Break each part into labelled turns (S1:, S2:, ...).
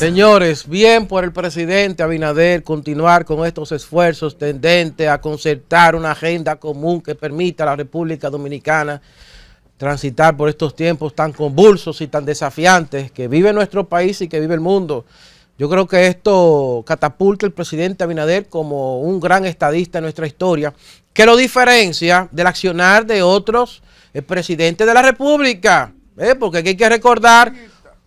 S1: Señores, bien por el presidente Abinader continuar con estos esfuerzos tendentes a concertar una agenda común que permita a la República Dominicana transitar por estos tiempos tan convulsos y tan desafiantes que vive nuestro país y que vive el mundo. Yo creo que esto catapulta al presidente Abinader como un gran estadista en nuestra historia, que lo diferencia del accionar de otros presidentes de la República, porque aquí hay que recordar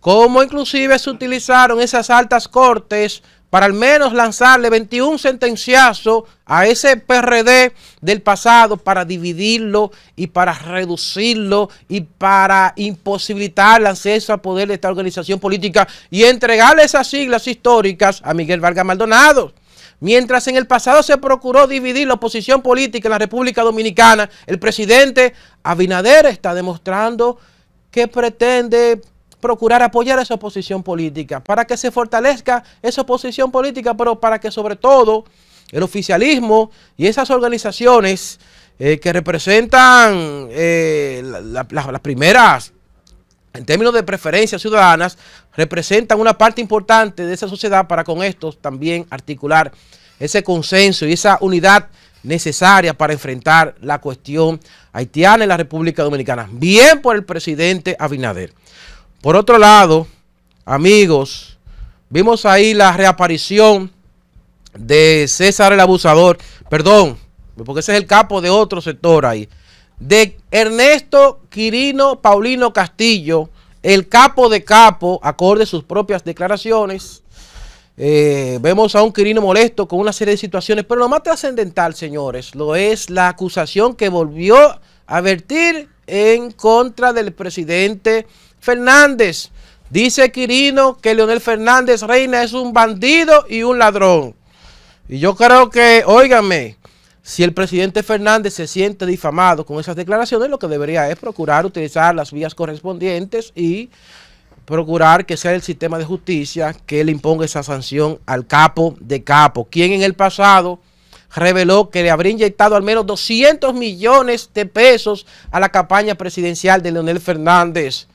S1: cómo inclusive se utilizaron esas altas cortes para al menos lanzarle 21 sentenciazos a ese PRD del pasado para dividirlo y para reducirlo y para imposibilitar el acceso al poder de esta organización política y entregarle esas siglas históricas a Miguel Vargas Maldonado. Mientras en el pasado se procuró dividir la oposición política en la República Dominicana, el presidente Abinader está demostrando que pretende procurar apoyar esa oposición política, para que se fortalezca esa oposición política, pero para que sobre todo el oficialismo y esas organizaciones que representan las primeras, en términos de preferencias ciudadanas, representan una parte importante de esa sociedad para con estos también articular ese consenso y esa unidad necesaria para enfrentar la cuestión haitiana en la República Dominicana. Bien por el presidente Abinader. Por otro lado, amigos, vimos ahí la reaparición de César el Abusador, perdón, porque ese es el capo de otro sector ahí, de Ernesto Quirino Paulino Castillo, el capo de capo, acorde a sus propias declaraciones. Vemos a un Quirino molesto con una serie de situaciones, pero lo más trascendental, señores, lo es la acusación que volvió a vertir en contra del presidente Fernández. Dice Quirino que Leonel Fernández Reina es un bandido y un ladrón. Y yo creo que, óigame, si el presidente Fernández se siente difamado con esas declaraciones, lo que debería es procurar utilizar las vías correspondientes y procurar que sea el sistema de justicia que le imponga esa sanción al capo de capo, quien en el pasado reveló que le habría inyectado al menos 200 millones de pesos a la campaña presidencial de Leonel Fernández.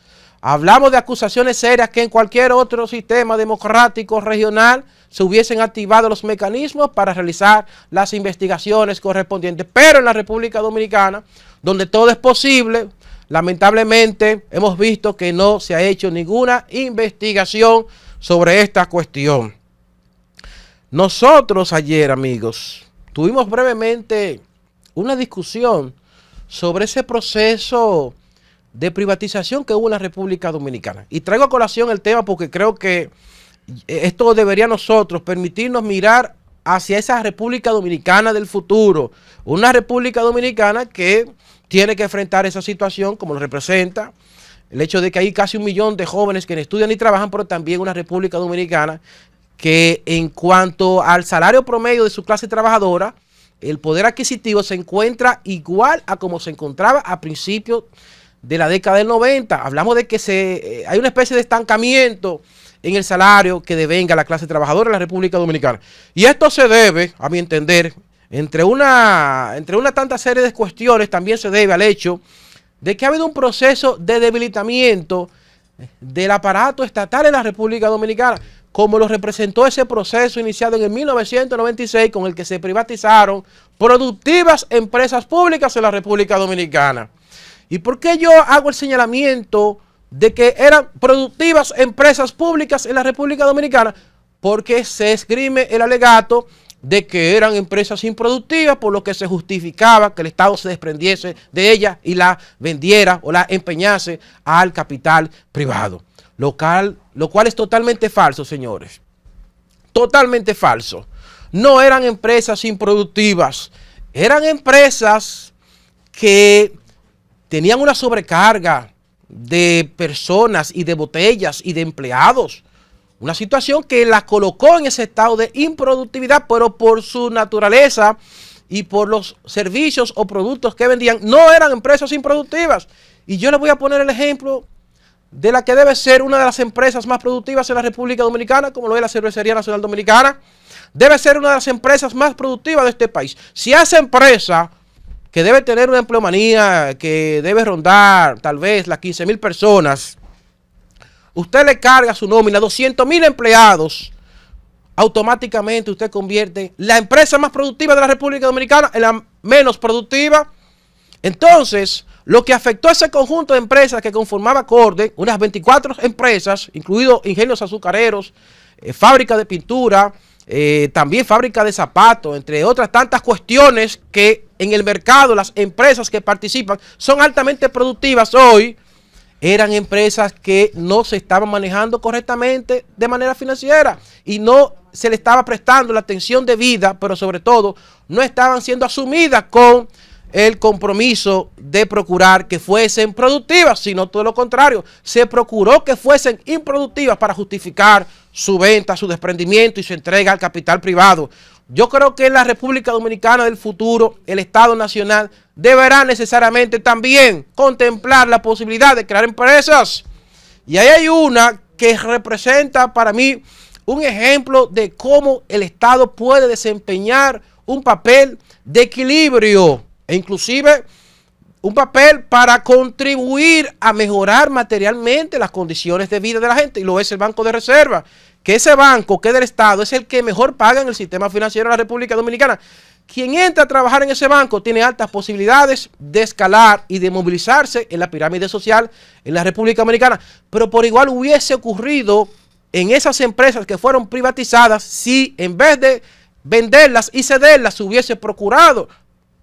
S1: Hablamos de acusaciones serias que en cualquier otro sistema democrático regional se hubiesen activado los mecanismos para realizar las investigaciones correspondientes. Pero en la República Dominicana, donde todo es posible, lamentablemente hemos visto que no se ha hecho ninguna investigación sobre esta cuestión. Nosotros ayer, amigos, tuvimos brevemente una discusión sobre ese proceso de privatización que hubo en la República Dominicana. Y traigo a colación el tema porque creo que esto debería nosotros permitirnos mirar hacia esa República Dominicana del futuro. Una República Dominicana que tiene que enfrentar esa situación como lo representa el hecho de que hay casi 1 millón de jóvenes que no estudian ni trabajan, pero también una República Dominicana que en cuanto al salario promedio de su clase trabajadora, el poder adquisitivo se encuentra igual a como se encontraba a principios de la década del 90. Hablamos de que hay una especie de estancamiento en el salario que devenga la clase trabajadora en la República Dominicana. Y esto se debe, a mi entender, entre una tanta serie de cuestiones, también se debe al hecho de que ha habido un proceso de debilitamiento del aparato estatal en la República Dominicana, como lo representó ese proceso iniciado en el 1996 con el que se privatizaron productivas empresas públicas en la República Dominicana. ¿Y por qué yo hago el señalamiento de que eran productivas empresas públicas en la República Dominicana? Porque se esgrime el alegato de que eran empresas improductivas, por lo que se justificaba que el Estado se desprendiese de ellas y la vendiera o la empeñase al capital privado. Lo cual es totalmente falso, señores. Totalmente falso. No eran empresas improductivas, eran empresas que tenían una sobrecarga de personas y de botellas y de empleados. Una situación que la colocó en ese estado de improductividad, pero por su naturaleza y por los servicios o productos que vendían, no eran empresas improductivas. Y yo les voy a poner el ejemplo de la que debe ser una de las empresas más productivas en la República Dominicana, como lo es la Cervecería Nacional Dominicana. Debe ser una de las empresas más productivas de este país. Si esa empresa, que debe tener una empleomanía que debe rondar tal vez las 15,000 personas, usted le carga su nómina, 200,000 empleados, automáticamente usted convierte la empresa más productiva de la República Dominicana en la menos productiva. Entonces, lo que afectó a ese conjunto de empresas que conformaba Corde, unas 24 empresas, incluidos ingenios azucareros, fábrica de pintura, también fábrica de zapatos, entre otras tantas cuestiones que en el mercado las empresas que participan son altamente productivas hoy, eran empresas que no se estaban manejando correctamente de manera financiera y no se le estaba prestando la atención debida, pero sobre todo no estaban siendo asumidas con el compromiso de procurar que fuesen productivas, sino todo lo contrario, se procuró que fuesen improductivas para justificar su venta, su desprendimiento y su entrega al capital privado. Yo creo que en la República Dominicana del futuro, el Estado Nacional deberá necesariamente también contemplar la posibilidad de crear empresas. Y ahí hay una que representa para mí un ejemplo de cómo el Estado puede desempeñar un papel de equilibrio e inclusive un papel para contribuir a mejorar materialmente las condiciones de vida de la gente, y lo es el Banco de Reserva, que ese banco que es del Estado es el que mejor paga en el sistema financiero de la República Dominicana. Quien entra a trabajar en ese banco tiene altas posibilidades de escalar y de movilizarse en la pirámide social en la República Dominicana, pero por igual hubiese ocurrido en esas empresas que fueron privatizadas si en vez de venderlas y cederlas se hubiese procurado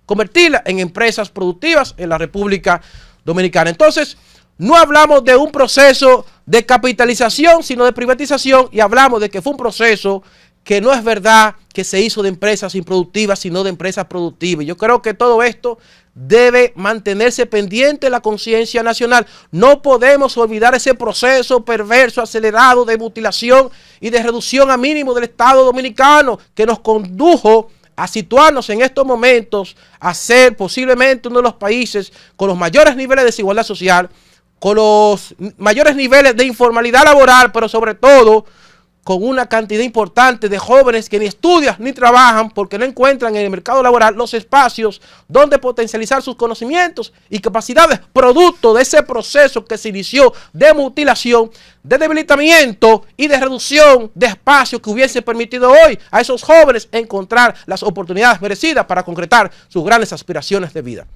S1: convertirlas en empresas productivas en la República Dominicana. Entonces, no hablamos de un proceso de capitalización, sino de privatización, y hablamos de que fue un proceso que no es verdad que se hizo de empresas improductivas, sino de empresas productivas. Yo creo que todo esto debe mantenerse pendiente de la conciencia nacional. No podemos olvidar ese proceso perverso, acelerado de mutilación y de reducción a mínimo del Estado Dominicano que nos condujo a situarnos en estos momentos a ser posiblemente uno de los países con los mayores niveles de desigualdad social, con los mayores niveles de informalidad laboral, pero sobre todo con una cantidad importante de jóvenes que ni estudian ni trabajan porque no encuentran en el mercado laboral los espacios donde potencializar sus conocimientos y capacidades, producto de ese proceso que se inició de mutilación, de debilitamiento y de reducción de espacios que hubiese permitido hoy a esos jóvenes encontrar las oportunidades merecidas para concretar sus grandes aspiraciones de vida.